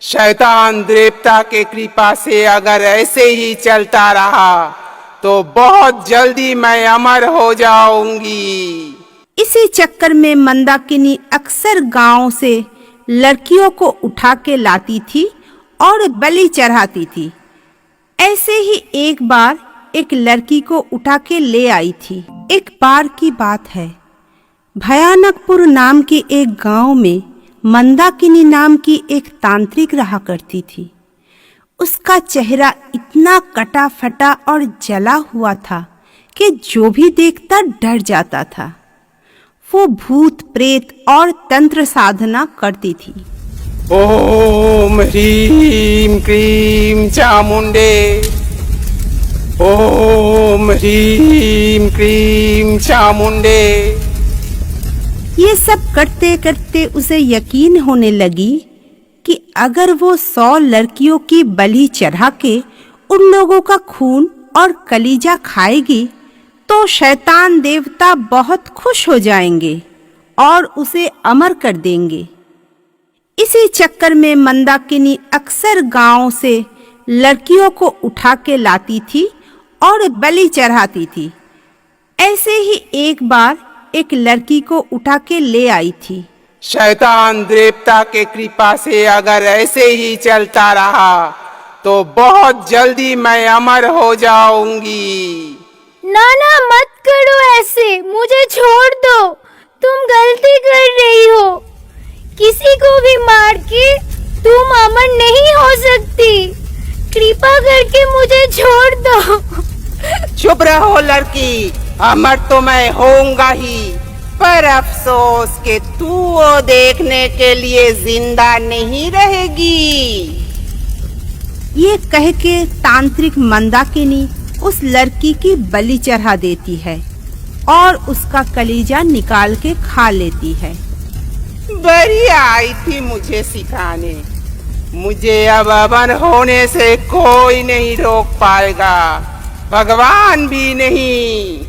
शैतान देवता के कृपा से अगर ऐसे ही चलता रहा तो बहुत जल्दी मैं अमर हो जाऊंगी। इसी चक्कर में मंदाकिनी अक्सर गांव से लड़कियों को उठा के लाती थी और बलि चढ़ाती थी। ऐसे ही एक बार एक लड़की को उठा के ले आई थी। एक बार की बात है, भयानकपुर नाम के एक गांव में मंदाकिनी नाम की एक तांत्रिक रहा करती थी। उसका चेहरा इतना कटा फटा और जला हुआ था कि जो भी देखता डर जाता था। वो भूत प्रेत और तंत्र साधना करती थी। ओम ह्रीम क्रीम चामुंडे, ओम ह्रीम क्रीम चामुंडे। ये सब करते करते उसे यकीन होने लगी कि अगर वो 100 लड़कियों की बलि चढ़ा के उन लोगों का खून और कलीजा खाएगी तो शैतान देवता बहुत खुश हो जाएंगे और उसे अमर कर देंगे। इसी चक्कर में मंदाकिनी अक्सर गांव से लड़कियों को उठा के लाती थी और बलि चढ़ाती थी। ऐसे ही एक बार एक लड़की को उठा के ले आई थी। शैतान देवता के कृपा से अगर ऐसे ही चलता रहा तो बहुत जल्दी मैं अमर हो जाऊंगी। ना ना मत करो ऐसे, मुझे छोड़ दो, तुम गलती कर रही हो। किसी को भी मार के तुम अमर नहीं हो सकती, कृपा करके मुझे छोड़ दो। चुप रहो लड़की, अमर तो मैं होऊंगा ही, पर अफसोस कि तू वो देखने के लिए जिंदा नहीं रहेगी। ये कह के तांत्रिक मंदाकिनी उस लड़की की बलि चढ़ा देती है और उसका कलीजा निकाल के खा लेती है। बड़ी आई थी मुझे सिखाने, मुझे अब अमर होने से कोई नहीं रोक पाएगा, भगवान भी नहीं।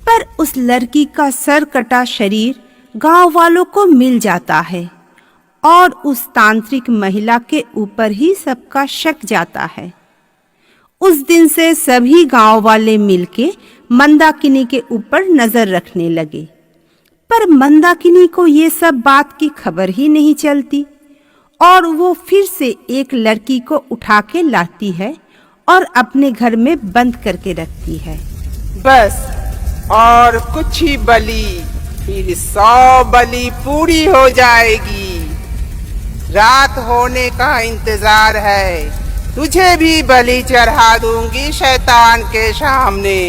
पर उस लड़की का सर कटा शरीर गांव वालों को मिल जाता है और उस तांत्रिक महिला के ऊपर ही सबका शक जाता है। उस दिन से सभी गांव वाले मिलके मंदाकिनी के ऊपर नजर रखने लगे, पर मंदाकिनी को ये सब बात की खबर ही नहीं चलती और वो फिर से एक लड़की को उठा के लाती है और अपने घर में बंद करके रखती है। बस और कुछ ही बलि, फिर 100 बलि पूरी हो जाएगी। रात होने का इंतजार है, तुझे भी बलि चढ़ा दूंगी शैतान के सामने।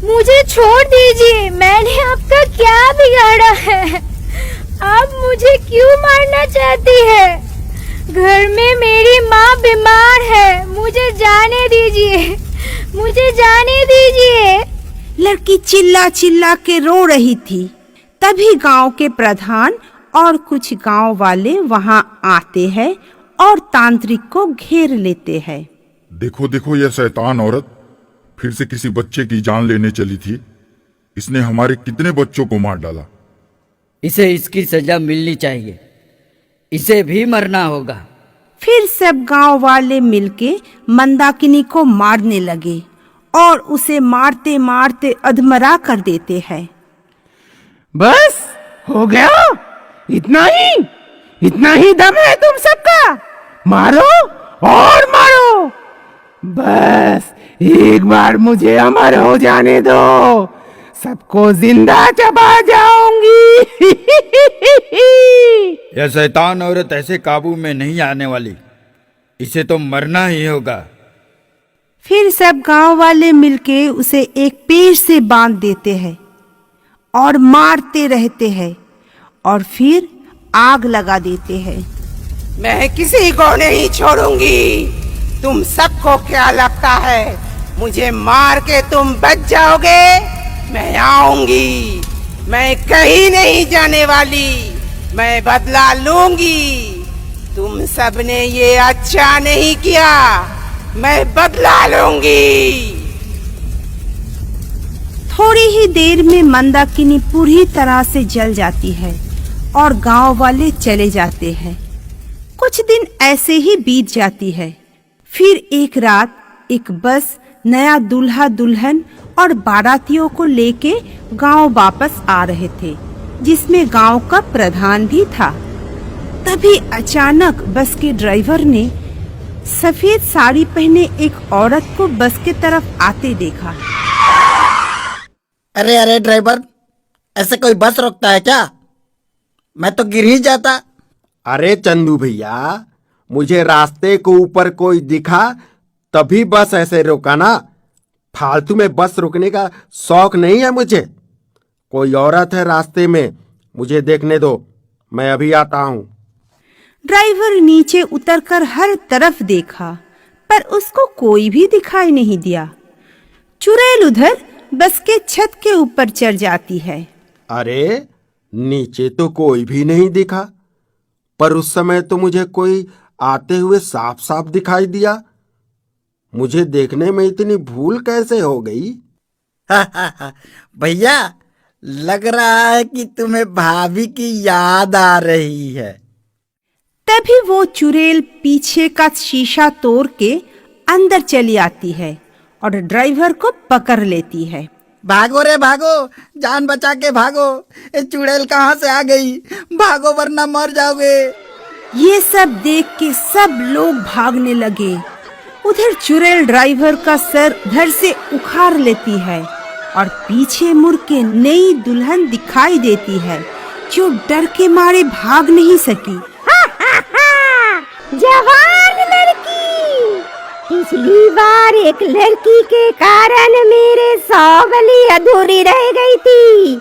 मुझे छोड़ दीजिए, मैंने आपका क्या बिगाड़ा है? आप मुझे क्यों मारना चाहती है? घर में मेरी माँ बीमार है, मुझे जाने दीजिए, मुझे जाने दीजिए। लड़की चिल्ला चिल्ला के रो रही थी। तभी गांव के प्रधान और कुछ गांव वाले वहां आते हैं और तांत्रिक को घेर लेते हैं। देखो देखो, यह शैतान औरत फिर से किसी बच्चे की जान लेने चली थी। इसने हमारे कितने बच्चों को मार डाला। इसे इसकी सजा मिलनी चाहिए, इसे भी मरना होगा। फिर सब गांव वाले मिलके मंदाकिनी को मारने लगे और उसे मारते मारते अधमरा कर देते हैं। बस हो गया, इतना ही दम है तुम सबका? मारो और मारो, बस एक बार मुझे अमर हो जाने दो, सबको जिंदा चबा जाऊंगी। यह शैतान औरत ऐसे काबू में नहीं आने वाली, इसे तो मरना ही होगा। फिर सब गांव वाले मिलके उसे एक पेड़ से बांध देते हैं और मारते रहते हैं और फिर आग लगा देते हैं। मैं किसी को नहीं छोड़ूंगी। तुम सबको क्या लगता है मुझे मार के तुम बच जाओगे? मैं आऊंगी, मैं कहीं नहीं जाने वाली, मैं बदला लूंगी। तुम सबने ये अच्छा नहीं किया, मैं बदला लूंगी। थोड़ी ही देर में मंदाकिनी पूरी तरह से जल जाती है और गांव वाले चले जाते हैं। कुछ दिन ऐसे ही बीत जाती है। फिर एक रात एक बस नया दूल्हा दुल्हन और बारातियों को लेके गांव वापस आ रहे थे, जिसमें गांव का प्रधान भी था। तभी अचानक बस के ड्राइवर ने सफेद साड़ी पहने एक औरत को बस के तरफ आते देखा। अरे अरे ड्राइवर, ऐसे कोई बस रोकता है क्या? मैं तो गिर ही जाता। अरे चंदू भैया, मुझे रास्ते को ऊपर कोई दिखा तभी बस ऐसे रोका ना। फालतू में बस रुकने का शौक नहीं है मुझे। कोई औरत है रास्ते में, मुझे देखने दो, मैं अभी आता हूँ। ड्राइवर नीचे उतरकर हर तरफ देखा, पर उसको कोई भी दिखाई नहीं दिया। चुड़ैल उधर बस के छत के ऊपर चढ़ जाती है। अरे नीचे तो कोई भी नहीं दिखा, पर उस समय तो मुझे कोई आते हुए साफ साफ दिखाई दिया। मुझे देखने में इतनी भूल कैसे हो गई? भैया, लग रहा है कि तुम्हें भाभी की याद आ रही है। तभी वो चुड़ैल पीछे का शीशा तोड़ के अंदर चली आती है और ड्राइवर को पकड़ लेती है। भागो रे भागो, जान बचा के भागो। ये चुड़ैल कहाँ से आ गई? भागो वरना मर जाओगे। ये सब देख के सब लोग भागने लगे। उधर चुड़ैल ड्राइवर का सर धड़ से उखाड़ लेती है और पीछे मुड़ के नई दुल्हन दिखाई देती है, जो डर के मारे भाग नहीं सकी। जवान लड़की, पिछली बार एक लड़की के कारण मेरे 100 बलि अधूरी रह गई थी,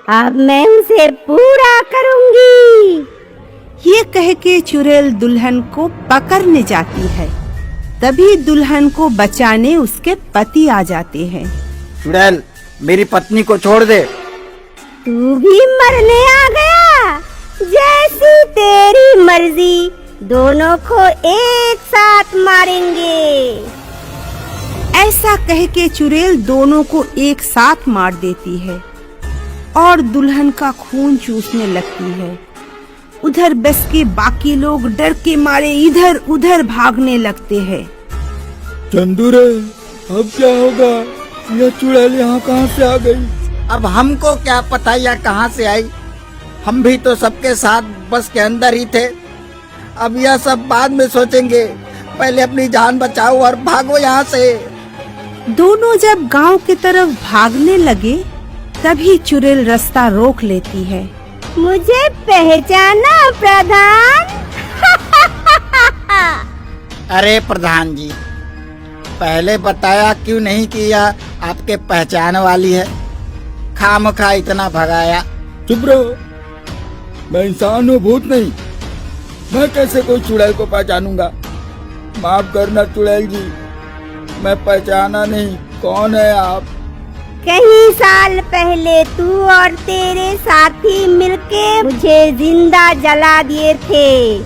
अब मैं उसे पूरा करूंगी। ये कह के चुड़ैल दुल्हन को पकड़ने जाती है। तभी दुल्हन को बचाने उसके पति आ जाते हैं। चुड़ैल, मेरी पत्नी को छोड़ दे। तू भी मरने आ गया? जैसी तेरी मर्जी, दोनों को एक साथ मारेंगे। ऐसा कह के चुड़ैल दोनों को एक साथ मार देती है और दुल्हन का खून चूसने लगती है। उधर बस के बाकी लोग डर के मारे इधर उधर भागने लगते हैं। चंदू रे, अब क्या होगा? यह चुड़ैल यहाँ कहाँ से आ गई? अब हमको क्या पता यह कहाँ से आई? हम भी तो सबके साथ बस के अंदर ही थे। अब यह सब बाद में सोचेंगे, पहले अपनी जान बचाओ और भागो यहाँ से। दोनों जब गांव की तरफ भागने लगे, तभी चुड़ैल रास्ता रोक लेती है। मुझे पहचाना प्रधान? अरे प्रधान जी, पहले बताया क्यों नहीं कि यह आपके पहचान वाली है? खामखा इतना भगाया। चुप रहो, मैं इंसान हूँ, भूत नहीं। मैं कैसे कोई चुड़ैल को पहचानूंगा? माफ करना चुड़ैल जी, मैं पहचाना नहीं। कौन है आप? कई साल पहले तू और तेरे साथी मिलके मुझे जिंदा जला दिए थे।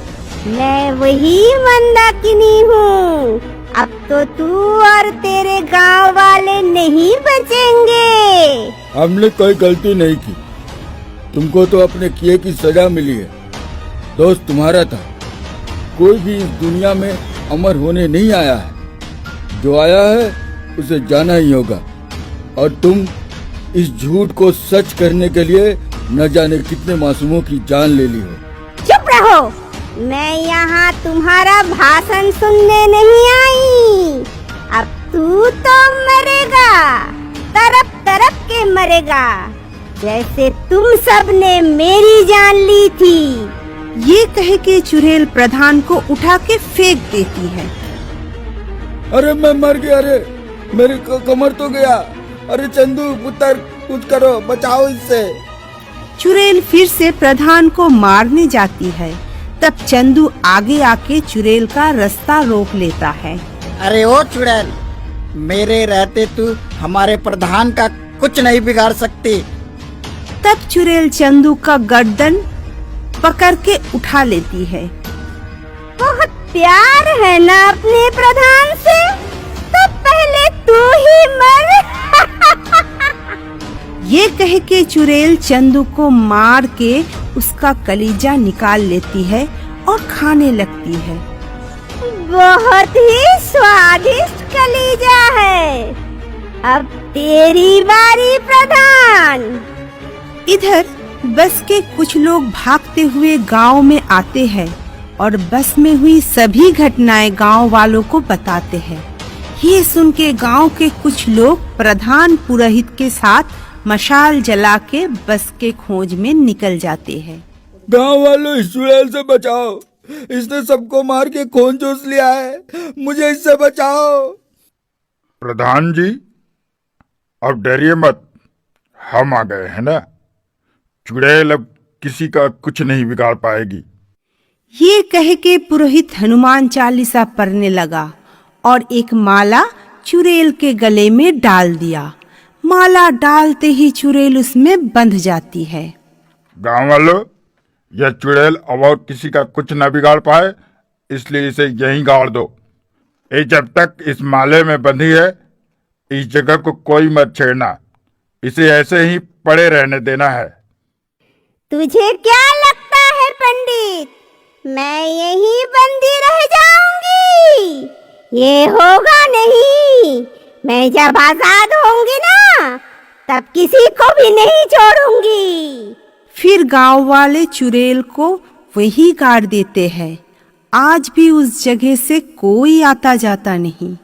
मैं वही मंदाकिनी हूँ। अब तो तू और तेरे गांव वाले नहीं बचेंगे। हमने कोई गलती नहीं की, तुमको तो अपने किए की सजा मिली है। दोस्त तुम्हारा था। कोई भी इस दुनिया में अमर होने नहीं आया है। जो आया है उसे जाना ही होगा। और तुम इस झूठ को सच करने के लिए न जाने कितने मासूमों की जान ले ली हो। चुप रहो, मैं यहाँ तुम्हारा भाषण सुनने नहीं आई। अब तू तो मरेगा, तरफ तरफ के मरेगा, जैसे तुम सब ने मेरी जान ली थी। ये कह के चुड़ैल प्रधान को उठा के फेंक देती है। अरे मैं मर गया। अरे मेरी कमर तो गया। अरे चंदू पुत्र, कुछ करो, बचाओ इससे। चुड़ैल फिर से प्रधान को मारने जाती है। तब चंदू आगे आके चुड़ैल का रास्ता रोक लेता है। अरे ओ चुड़ैल, मेरे रहते तू हमारे प्रधान का कुछ नहीं बिगाड़ सकती। तब चुड़ैल चंदू का गर्दन पकड़ के उठा लेती है। बहुत प्यार है ना अपने प्रधान से? तो पहले तू ही मर। ये कह के चुड़ैल चंदू को मार के उसका कलीजा निकाल लेती है और खाने लगती है। बहुत ही स्वादिष्ट कलीजा है। अब तेरी बारी प्रधान। इधर बस के कुछ लोग भागते हुए गांव में आते हैं और बस में हुई सभी घटनाएं गांव वालों को बताते हैं। ये सुन के गांव के कुछ लोग प्रधान पुरोहित के साथ मशाल जला के बस के खोज में निकल जाते हैं। गांव वालों, इस चुड़ैल से बचाओ, इसने सबको मार के खून चूस लिया है, मुझे इससे बचाओ। प्रधान जी, अब डरिए मत, हम आ गए हैं ना। चुड़ैल अब किसी का कुछ नहीं बिगाड़ पाएगी। ये कह के पुरोहित हनुमान चालीसा पढ़ने लगा और एक माला चुड़ैल के गले में डाल दिया। माला डालते ही चुड़ैल उसमें बंध जाती है। गांव वालों, यह चुड़ैल अब और किसी का कुछ न बिगाड़ पाए, इसलिए इसे यहीं गाड़ दो। ये जब तक इस माले में बंधी है, इस जगह को कोई मत छेड़ना, इसे ऐसे ही पड़े रहने देना है। तुझे क्या लगता है पंडित, मैं यहीं बंदी रह जाऊंगी? ये होगा नहीं। मैं जब आजाद होंगी ना, तब किसी को भी नहीं छोड़ूंगी। फिर गांव वाले चुड़ैल को वही गाड़ देते हैं। आज भी उस जगह से कोई आता जाता नहीं।